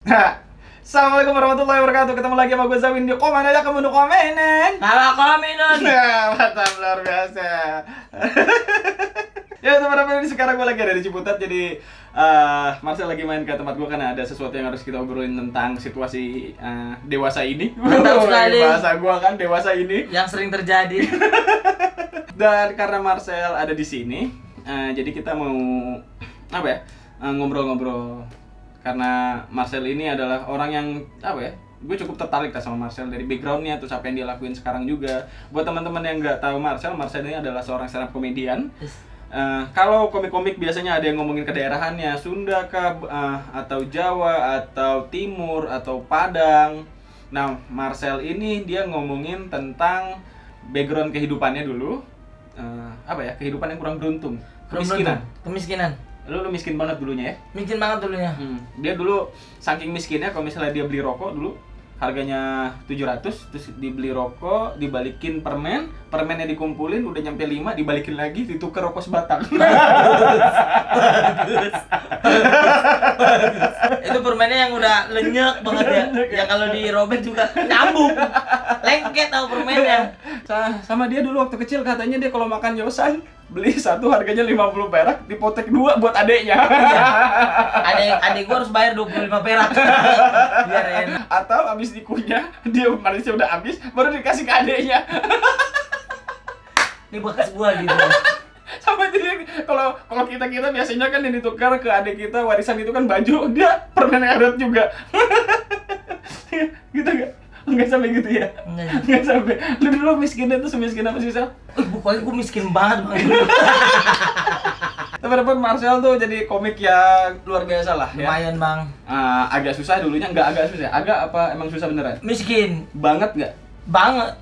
Assalamualaikum warahmatullahi wabarakatuh. Ketemu lagi sama gue Zawin di komen aja kamu nu komenin. Kalau komenan. Nah, mantap luar biasa. Ya teman-teman, ini sekarang gue lagi ada di Ciputat. Jadi Marcel lagi main ke tempat gue karena ada sesuatu yang harus kita obrolin tentang situasi dewasa ini. Mantap sekali. Bahasa gue kan dewasa ini. Yang sering terjadi. Dan karena Marcel ada di sini, jadi kita mau apa ya? Ngobrol-ngobrol. Karena Marcel ini adalah orang yang apa ya? Gue cukup tertarik lah sama Marcel dari backgroundnya, terus apa yang dia lakuin sekarang juga. Buat teman-teman yang nggak tahu Marcel ini adalah seorang stand up comedian. Kalau komik-komik biasanya ada yang ngomongin kedaerahannya, Sunda kah, atau Jawa, atau Timur, atau Padang. Nah, Marcel ini dia ngomongin tentang background kehidupannya dulu. Apa ya? Kehidupan yang kurang beruntung. Kemiskinan. Lu miskin banget dulunya ya? Miskin banget dulunya. Dia dulu saking miskinnya kalau misalnya dia beli rokok dulu harganya 700, terus dibeli rokok, dibalikin permennya dikumpulin, udah nyampe 5, dibalikin lagi, ditukar rokok sebatang. Itu permennya yang udah lenyek banget ya. Yang kalau dirobek juga nyambung. Lengket tau permennya. Sama dia dulu waktu kecil katanya dia kalau makan yosan beli satu harganya 50 perak, dipotek 2 buat adeknya. Iya. Adek gua harus bayar 25 perak. Biar enak. Atau habis dikunyah, dia manisnya udah habis, baru dikasih ke adeknya. Ini bekas gua gitu. Sama jadi kalau kita biasanya kan yang ditukar ke adik kita warisan itu kan baju, dia permen karet juga. Gitu gak? Enggak sampai gitu ya? Enggak sampai. Lu dulu miskinnya tuh semiskin apa sih, Sal? Pokoknya gua miskin banget bang. Teman-teman, Marcel tuh jadi komik yang luar biasa lah ya. Lumayan bang. Agak susah dulunya, enggak agak susah. Agak apa emang susah beneran? Miskin. Banget enggak? Banget.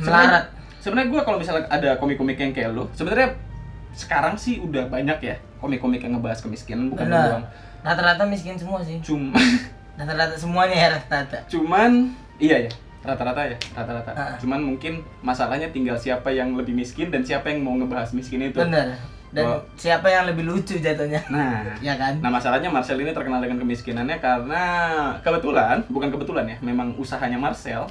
Melarat. Sebenarnya gua kalau misalnya ada komik-komik yang kayak lu, sebenarnya sekarang sih udah banyak ya komik-komik yang ngebahas kemiskinan, bukan lu doang. Rata-rata miskin semua sih. Rata-rata semuanya ya rata-rata. Cuman iya ya, rata-rata. Cuman mungkin masalahnya tinggal siapa yang lebih miskin dan siapa yang mau ngebahas miskin itu. Bener. Dan siapa yang lebih lucu jatuhnya. Nah, ya kan? Nah, masalahnya Marcel ini terkenal dengan kemiskinannya karena bukan kebetulan ya, memang usahanya Marcel.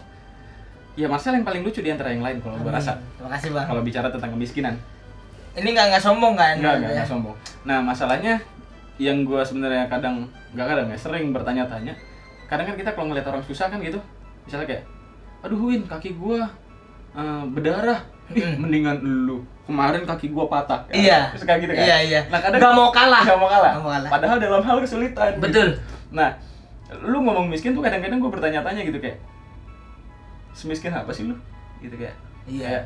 Ya Marcel yang paling lucu di antara yang lain kalau gue rasa. Terima kasih bang. Kalau bicara tentang kemiskinan. Ini nggak sombong kan? Nggak sombong. Nah, masalahnya yang gue sebenarnya sering bertanya-tanya. Kadang kan kita kalau ngeliat orang susah kan gitu, misalnya kayak, aduh Win, kaki gue berdarah, mendingan lu, kemarin kaki gue patah. Iya. Terus kayak gitu kan? Iya. Nah, kadang Nggak mau kalah. Padahal dalam hal kesulitan. Betul. Gitu. Nah, lu ngomong miskin tuh kadang-kadang gue bertanya-tanya gitu kayak, semiskin apa sih lu? Gitu kayak. Iya. Kayak,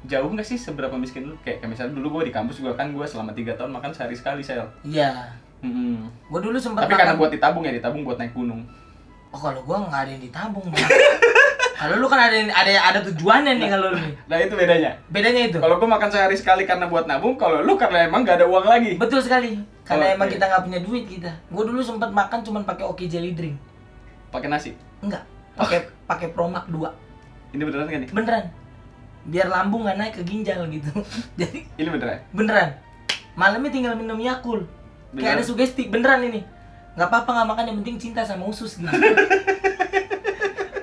jauh nggak sih seberapa miskin lu? Kayak misalnya dulu gue di kampus juga kan gue selama 3 tahun makan sehari sekali, Sel. Iya. Gue dulu sempat. Tapi karena buat ditabung buat naik gunung. Oh, kalau gue nggak ada yang ditabung. Kalau lu kan ada tujuannya nih kalau lu. Nah itu bedanya. Bedanya itu. Kalau gue makan sehari sekali karena buat nabung, kalau lu karena emang nggak ada uang lagi. Betul sekali. Karena emang kita nggak punya duit kita. Gue dulu sempat makan cuman pakai Oki Jelly Drink. Pakai nasi? Enggak. Pakai Promak 2. Ini beneran nggak nih? Beneran. Biar lambung nggak naik ke ginjal gitu. Jadi. Ini beneran? Beneran. Malamnya tinggal minum Yakult. Kayak ada sugesti. Beneran ini. Nggak apa-apa nggak makan, yang penting cinta sama usus gitu.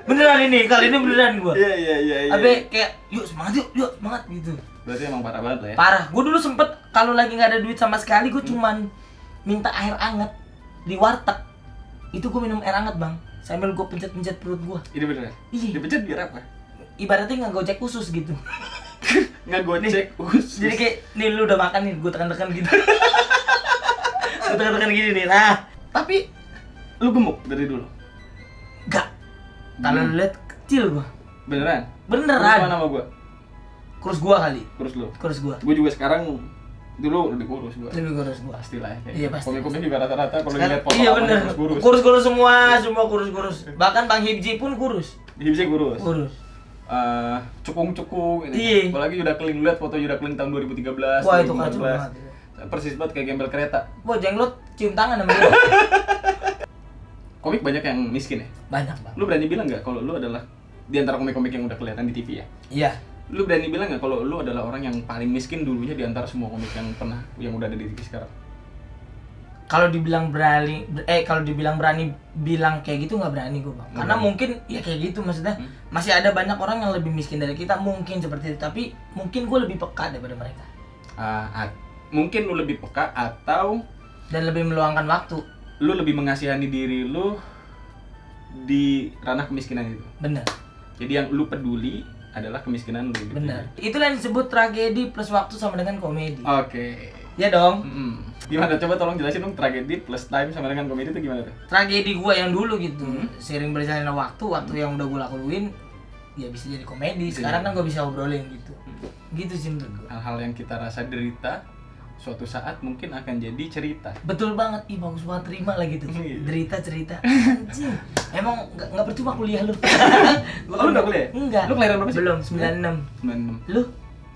Beneran ini, kali ini beneran gua. Iya. Abe kayak yuk semangat gitu. Berarti emang parah banget lah ya. Parah. Gua dulu sempet kalau lagi nggak ada duit sama sekali, gua cuman minta air hangat di warteg. Itu gua minum air hangat, Bang. Sambil gua pencet-pencet perut gua. Ini beneran? Iya. Dipencet biar apa? Ibaratnya nggak gojek usus gitu. Nggak gocek usus. Jadi kayak nih lu udah makan nih, gua tekan-tekan gitu. Gua tekan-tekan gini nih. Nah, tapi lu gemuk dari dulu? Enggak. Kalau lu lihat kecil gua. Beneran? Beneran. Kurus mana sama gua? Kurus gua kali. Kurus lu? Kurus gua. Gua juga sekarang dulu lebih kurus gua. Lebih kurus gua. Pastilah ya. Iya pasti. Komik-komik juga rata-rata kalau lihat foto iya bener. kurus. Kurus semua kurus. Bahkan Bang Hibji pun kurus. Hibji kurus. Kurus. Cukung ini. Iya. Apalagi udah keling, lihat foto udah keling tahun 2013. Wah, itu kacau banget. Persis banget kayak gembel kereta. Wah, jenglot cium tangan sama dia. Komik banyak yang miskin ya? Banyak, Bang. Lu berani bilang nggak kalau lu adalah di antara komik-komik yang udah kelihatan di TV ya? Iya. Lu berani bilang nggak kalau lu adalah orang yang paling miskin dulunya di antara semua komik yang udah ada di TV sekarang? kalau dibilang berani bilang kayak gitu nggak berani gue bang, karena mungkin ya kayak gitu maksudnya masih ada banyak orang yang lebih miskin dari kita mungkin seperti itu, tapi mungkin gue lebih peka daripada mereka. Mungkin lu lebih peka atau dan lebih meluangkan waktu. Lu lebih mengasihani diri lu di ranah kemiskinan itu. Bener. Jadi yang lu peduli adalah kemiskinan lu. Gitu. Bener. Itulah yang disebut tragedi plus waktu sama dengan komedi. Oke. Ya dong. Gimana? Coba tolong jelasin dong, tragedi plus time sama dengan komedi itu gimana tuh? Tragedi gua yang dulu gitu, sering berjalannya waktu yang udah gua lakuin, ya bisa jadi komedi. Sekarang kan gua bisa obrolin gitu. Gitu sih menurut gua. Hal-hal yang kita rasa derita, suatu saat mungkin akan jadi cerita. Betul banget, bagus banget, terima lah gitu. Derita cerita. Anjing. Emang nggak percuma kuliah lu. Lu nggak kuliah? Enggak. Lu kelahiran berapa sih? Belum, 96. 96. Lu?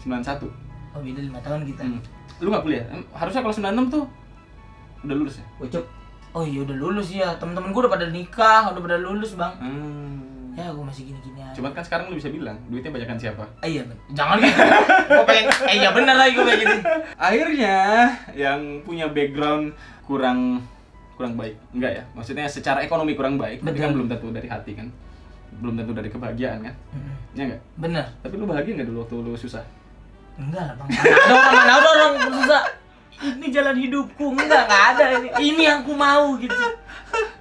91. Oh beda 5 tahun kita. Lu nggak kuliah? Harusnya kalau 96 tuh udah lulus ya? Ucup. Oh iya udah lulus ya. Temen-temen gue udah pada nikah, udah pada lulus bang. Ya gue masih gini-gini aja. Cuman kan sekarang lu bisa bilang duitnya banyakan siapa? Iya jangan gitu. Gue pengen. Iya bener lagi gue kayak gitu. Akhirnya yang punya background kurang baik, enggak ya? Maksudnya secara ekonomi kurang baik, tapi kan belum tentu dari hati kan, belum tentu dari kebahagiaan kan? Ya enggak? Bener. Tapi lu bahagia nggak dulu waktu lu susah? Enggak lah bang. Mana ada orang susah. Ini jalan hidupku, enggak ada ini. Ini yang ku mau gitu.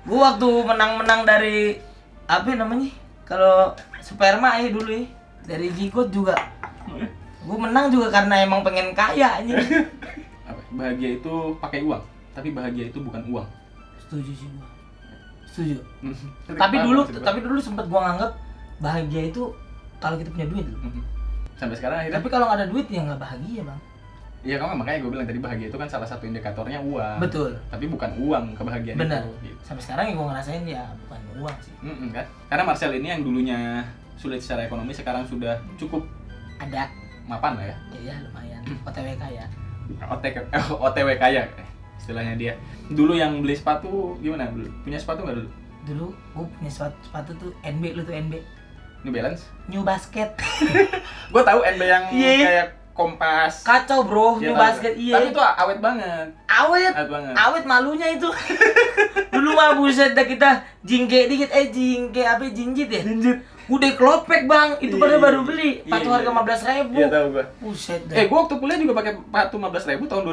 Gua waktu menang dari apa namanya? Kalau sperma dulu dari Jigot juga. Gua menang juga karena emang pengen kaya anjir. Bahagia itu pakai uang, tapi bahagia itu bukan uang. Setuju sih gua. Setuju. Tapi dulu sempat gua nganggap bahagia itu kalau kita punya duit. Sampai sekarang akhirnya. Tapi kalau nggak ada duit ya nggak bahagia bang. Iya kamu makanya gue bilang tadi bahagia itu kan salah satu indikatornya uang. Betul. Tapi bukan uang kebahagiaan bener. itu. Gitu. Sampai sekarang yang gue ngerasain ya bukan uang sih. Kan? Karena Marcel ini yang dulunya sulit secara ekonomi sekarang sudah cukup ada mapan lah ya. Iya lumayan. OTW kaya. OTW kaya istilahnya dia. Dulu yang beli sepatu gimana? Punya sepatu nggak dulu? Dulu gue punya sepatu tuh NB, lu tuh NB. New Balance? New Basket. Gue tahu NB yang kayak Kompas. Kacau bro, New Basket iya. Tapi itu awet banget. Awet malunya itu. Dulu mah buset dah kita jinggek dikit jinjit ya? Jinjit. Udah klopek bang, itu pada baru beli. Sepatu harga 15.000. Iya tahu gua. Buset dah. Gua waktu kuliah juga pakai sepatu 15.000 tahun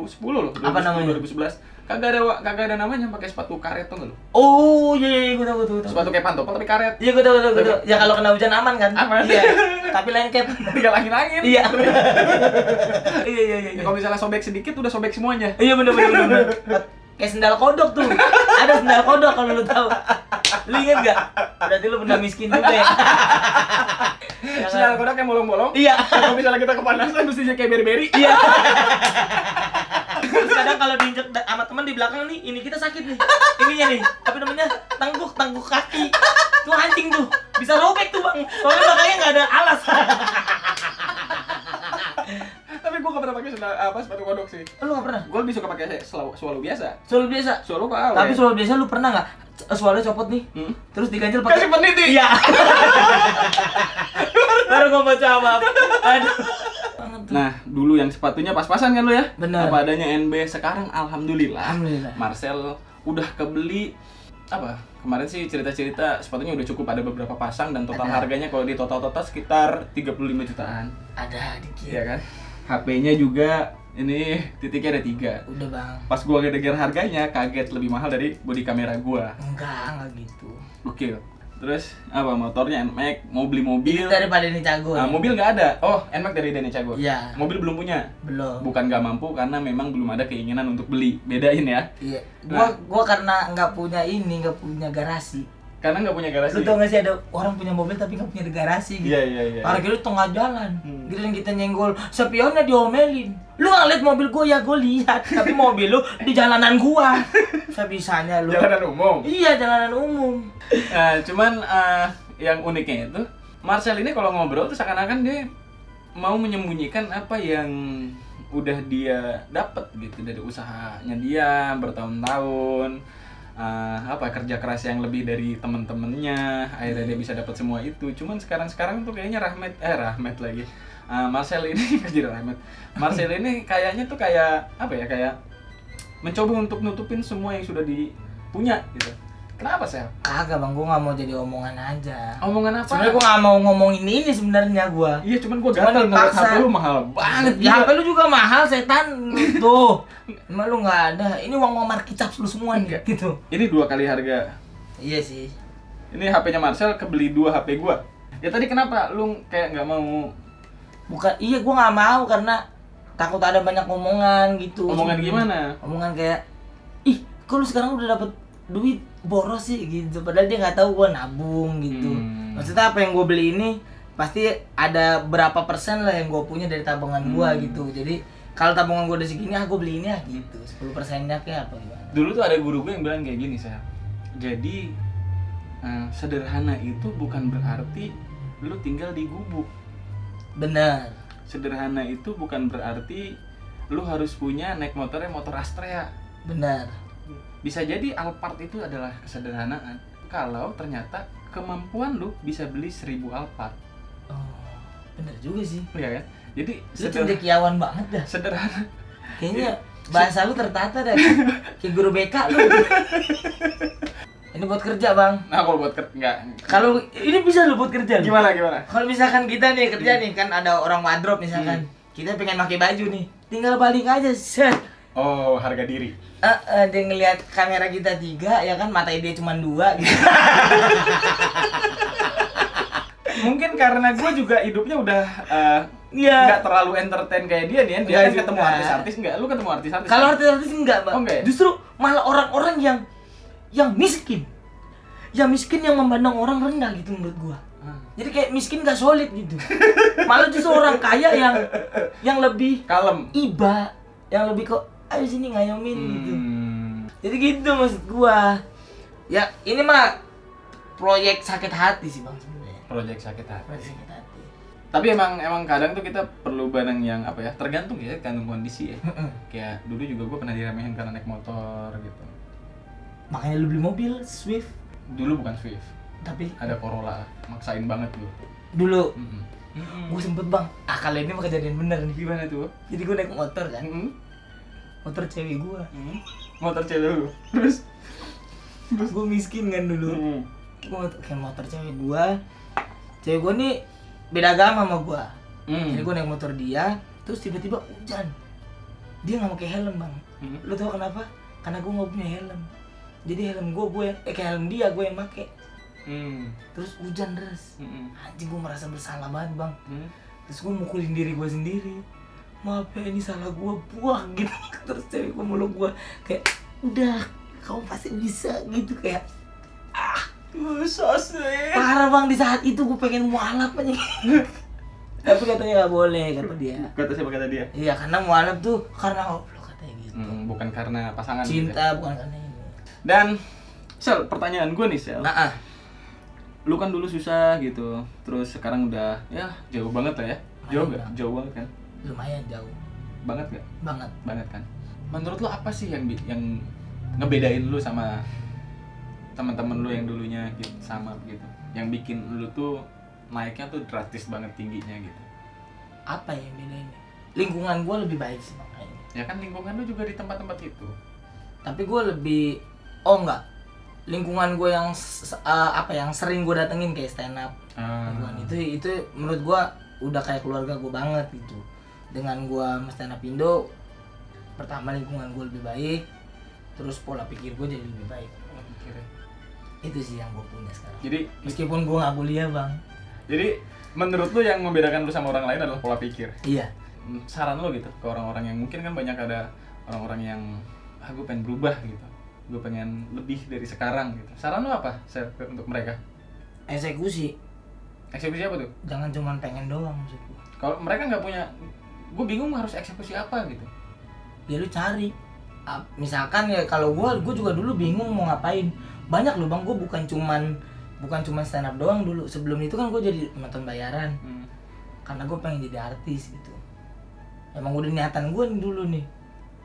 2010 loh. Apa namanya? 2011. Kagak ada namanya, pakai sepatu karet tuh enggak lu? Oh iya, gua tahu. Sepatu kayak pantopel tapi karet. Iya gua tahu. Ya kalau kena hujan aman kan? Aman. Iya. Tapi lengket. Tinggal angin-angin. Iya. Iya. Kalau misalnya sobek sedikit udah sobek semuanya. Iya bener. Kayak sendal kodok tuh. Ada sendal kodok kalau lu tahu. Lu inget gak? Berarti lu pernah miskin juga ya. Sendal kodok yang bolong-bolong. Iya. Kalau misalnya kita kepanasan mesti kayak beri-beri. Iya. Terus kadang kalau diinjek sama teman di belakang nih, ini kita sakit nih. Ininya nih, apa namanya? Tangkuk kaki. Tuh anjing tuh. Bisa robek tuh, Bang. Soalnya belakangnya enggak ada alas. Tapi gue gak pernah pakai sepatu kodok sih. Lu gak pernah? Gue lebih suka pakai swallow biasa. Swallow biasa? Swallow apa? Tapi swallow biasa lu pernah gak? Swallow copot nih, terus diganjel pakai kasih peniti? Iya. Baru gua mau coba. Aduh. Nah, dulu yang sepatunya pas-pasan kan lu ya? Benar. Apa adanya NB, sekarang alhamdulillah. Alhamdulillah. Marcel udah kebeli apa? Kemarin sih cerita-cerita sepatunya udah cukup, ada beberapa pasang dan total harganya kalau di total sekitar 35 jutaan. Ada dikit. Iya kan? HP-nya juga ini titiknya ada 3. Udah bang. Pas gua ngedenger harganya kaget, lebih mahal dari body kamera gua. Enggak gitu. Oke. Terus apa, motornya NMAX, mau beli mobil daripada ini Cago. mobil nggak ada. Oh, NMAX dari Deni Cago. Iya. Mobil belum punya. Belum. Bukan nggak mampu, karena memang belum ada keinginan untuk beli. Bedain ya. Iya. Gua karena nggak punya garasi. Karena nggak punya garasi. Lu tau gak sih ada orang punya mobil tapi nggak punya garasi gitu. Iya. Parkir di tengah jalan. Giliran kita nyenggol, spionnya diomelin. Lu ngeliat mobil gua ya gua lihat, tapi mobil lu di jalanan gua. Sebisanya lu. Jalanan umum. Iya, jalanan umum. Cuman yang uniknya itu Marcel ini kalau ngobrol tuh seakan-akan dia mau menyembunyikan apa yang udah dia dapat gitu dari usahanya dia bertahun-tahun. Kerja keras yang lebih dari temen-temennya, akhirnya dia bisa dapat semua itu. Cuman sekarang tuh kayaknya Rahmat lagi. Marcel ini jadi Rahmat. Marcel ini kayaknya tuh kayak apa ya, kayak mencoba untuk nutupin semua yang sudah dipunya gitu. Kenapa sih? Kagak bang, gue nggak mau jadi omongan aja. Omongan apa? Sebenarnya gue nggak mau ngomongin ini sebenarnya gue. Iya, cuman gue Cuman gatel ngeliat dipaksa. HP lu mahal banget. Ya HP lu juga mahal setan tuh. Emang lu nggak ada. Ini uang market caps lu semua nih Enggak. gitu. Ini 2 kali harga. Iya sih. Ini HP-nya Marcel kebeli 2 HP gua. Ya tadi kenapa lu kayak nggak mau? Bukan, iya gue nggak mau karena takut ada banyak omongan gitu. Omongan gimana? Omongan kayak, ih, kok lu sekarang udah dapet duit boros sih gitu. Padahal dia nggak tahu gue nabung gitu. Maksudnya apa yang gue beli ini pasti ada berapa persen lah yang gue punya dari tabungan gue gitu. Jadi kalau tabungan gue udah segini, gue beli ini ya gitu. 10%-nya kayak apa gimana? Dulu tuh ada guru gue yang bilang kayak gini, saya. Jadi sederhana itu bukan berarti lu tinggal di gubuk. Bener. Sederhana itu bukan berarti lu harus punya naik motornya motor Astrea. Bener. Bisa jadi Alphard itu adalah kesederhanaan. Kalau ternyata kemampuan lu bisa beli 1000 Alphard. Oh, bener juga sih. Iya kan? Jadi Lu cendekiawan banget dah. sederhana. Kayaknya bahasa lu tertata dah. Kayak guru BK lu. Ini buat kerja bang. Nah, kalau buat enggak. Kalau ini bisa lu buat kerja. Lu. Gimana gimana? Kalau misalkan kita nih kerja nih kan ada orang wardrobe misalkan. Kita pengen pakai baju nih. Tinggal balik aja set. Oh, harga diri. Dia ngelihat kamera kita 3 ya kan, mata dia cuma 2 gitu. Mungkin karena gue juga hidupnya udah Iya. nggak terlalu entertain kayak dia nih. Dia Nggak kan juga. ketemu artis-artis enggak? Lu ketemu artis-artis? Kalau artis-artis enggak, Bang. Oh, enggak ya? Justru malah orang-orang yang miskin. Yang miskin yang memandang orang rendah gitu menurut gua. Jadi kayak miskin gak solid gitu. Malah justru orang kaya yang lebih kalem. iba, yang lebih kok ayo sini ngayomin gitu. Jadi gitu maksud gua. Ya, ini mah proyek sakit hati sih, Bang sebenarnya. Project sakit hati. Proyek sakit hati. Tapi emang kadang tuh kita perlu barang yang apa ya? Tergantung kondisi ya. Kayak dulu juga gue pernah diremehin karena naik motor gitu. Makanya lu beli mobil Swift, Dulu bukan Swift, tapi ada Corolla, maksain banget dulu. dulu Mm-mm. gue sempet bang, kali ini mah kejadian bener nih. Gimana tuh? Jadi gue naik motor kan, Mm-mm. motor cewek gue. Motor cewek lu. Terus Gue miskin kan dulu. Mm. Gue kayak motor cewek gue nih beda agama sama gue. Jadi gue naik motor dia, terus tiba-tiba hujan. Dia nggak pakai helm bang. Lu tau kenapa? Karena gue nggak punya helm. Jadi helm gue kayak helm dia gue yang pakai. Terus hujan deras. Anjing, gue merasa bersalah banget bang. Terus gue mukulin diri gue sendiri. Maaf ya, ini salah gue, buang gitu. Terus cewek gue meluk gue kayak, udah kamu pasti bisa gitu, kayak So sweet. parah bang. Di saat itu gue pengen mualaf aja. Tapi katanya nggak boleh kata dia. Kata siapa kata dia? Iya, karena mualaf tuh karena Allah katanya gitu. Bukan karena pasangan. Gitu ya. Cinta bukan karena ini. Dan Sel, pertanyaan gue nih Sel. Nah, Lu kan dulu susah gitu, terus sekarang udah ya jauh banget lah ya. Jauh Lumayan, gak? Bang. Jauh banget kan? lumayan jauh Banget gak? banget. Banget kan? Menurut lu apa sih yang ngebedain lu sama teman-teman lu yang dulunya gitu, sama gitu, yang bikin lu tuh naiknya tuh drastis banget tingginya gitu? Apa yang bedanya? Lingkungan gue lebih baik sih makanya. Ya kan lingkungan lu juga di tempat-tempat itu. Tapi gue lebih, oh enggak, lingkungan gue yang yang sering gue datengin kayak stand up. Lingkungan itu menurut gue udah kayak keluarga gue banget gitu. Dengan gue stand up Indo, pertama lingkungan gue lebih baik, terus pola pikir gue jadi lebih baik. Itu sih yang gue punya sekarang. Jadi Meskipun gue nggak kuliah bang. jadi menurut lu yang membedakan lu sama orang lain adalah pola pikir. Iya. Saran lu gitu ke orang-orang yang mungkin kan banyak ada orang-orang yang gue pengen berubah gitu, gue pengen lebih dari sekarang gitu. Saran lu apa untuk mereka? Eksekusi. Eksekusi apa tuh? Jangan cuma pengen doang maksud gue. Kalau mereka nggak punya, gue bingung harus eksekusi apa gitu. Ya lu cari. Misalkan ya kalau gue juga dulu bingung mau ngapain. Banyak loh bang, gue bukan cuman stand up doang dulu. Sebelum itu kan gue jadi penonton bayaran. Karena gue pengen jadi artis gitu. Emang udah niatan gue nih dulu nih.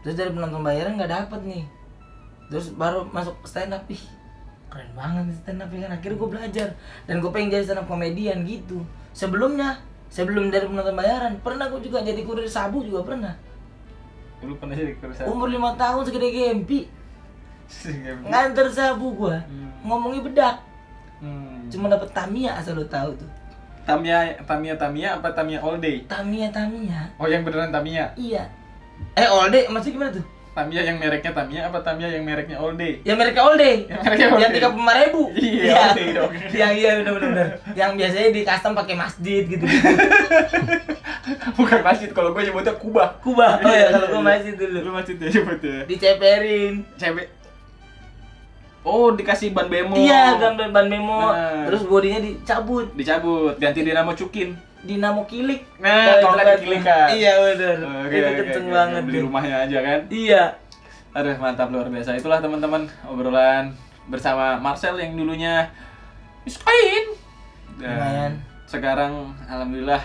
Terus dari penonton bayaran nggak dapet nih. Terus baru masuk stand up, ih keren banget nih stand up ya kan. Akhirnya gue belajar dan gue pengen jadi stand up komedian gitu. Sebelum dari penonton bayaran pernah gue juga jadi kurir sabu juga pernah. Lu pernah jadi perusahaan? Umur 5 tahun segede gempi. Nganter sabu gua. Ngomongnya bedak. Cuma dapat Tamiya asal lu tahu tuh. Tamiya apa Tamiya all day? Tamiya. Oh, yang beneran Tamiya. Iya. All day maksudnya gimana tuh? Tamiya yang mereknya Tamiya apa Tamiya yang mereknya all day? Yang mereknya all day. Yang mereknya all day. Yang 35.000. Iya, all day dong. Iya benar. Yang biasanya di custom pakai masjid gitu. Bukan masjid, kalau gue nyebutnya kubah. Kubah. Oh ya, kalau gua masjid dulu. Lu masjid ya nyebutnya. Diceperin. Cewek. Oh, dikasih ban bemo. Iya, ban memo. Nah. Terus bodinya dicabut. Ganti dinamo cukin. Dinamo kilik. Nah, kalau nggak dikilikan. Iya benar. Oke, Itu kenceng banget. Beli tuh. rumahnya aja kan. Iya. Aduh, mantap, luar biasa. Itulah teman-teman obrolan bersama Marcel yang dulunya miskin. Lumayan. Sekarang alhamdulillah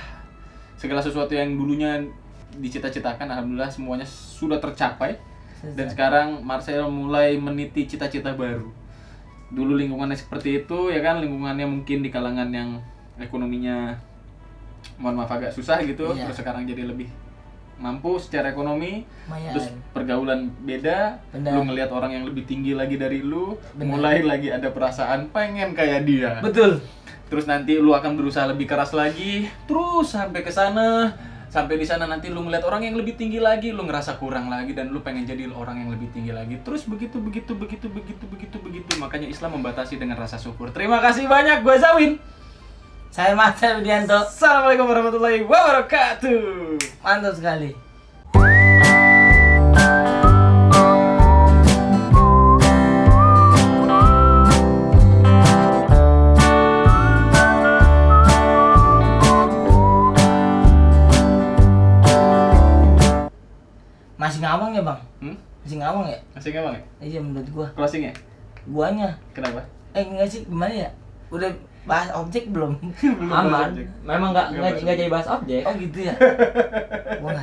segala sesuatu yang dulunya dicita-citakan alhamdulillah semuanya sudah tercapai. Dan sekarang Marcel mulai meniti cita-cita baru. Dulu lingkungannya seperti itu ya kan, lingkungannya mungkin di kalangan yang ekonominya mohon maaf agak susah gitu. Iya. Terus sekarang jadi lebih mampu secara ekonomi. Lumayan. Terus pergaulan beda. Benar. Lu ngelihat orang yang lebih tinggi lagi dari lu, Benar. mulai lagi ada perasaan pengen kayak dia. Betul. Terus nanti lu akan berusaha lebih keras lagi, terus sampai ke sana. Sampai di sana nanti lu ngeliat orang yang lebih tinggi lagi, lu ngerasa kurang lagi dan lu pengen jadi orang yang lebih tinggi lagi. Terus begitu. Makanya Islam membatasi dengan rasa syukur. Terima kasih banyak, gue Zawin. Saya Marcel Widianto. Assalamualaikum warahmatullahi wabarakatuh. Mantap sekali. Masih ngawang ya, Bang? Masih ngawang ya? Masih nggak bang ya? Iya menurut gua. Closing ya? Guanya. Kenapa? Enggak sih, gimana ya? Udah bahas objek belum? Belum Aman. objek. Memang Nggak nggak masuk. jadi bahas objek. Oh gitu ya. Gua nggak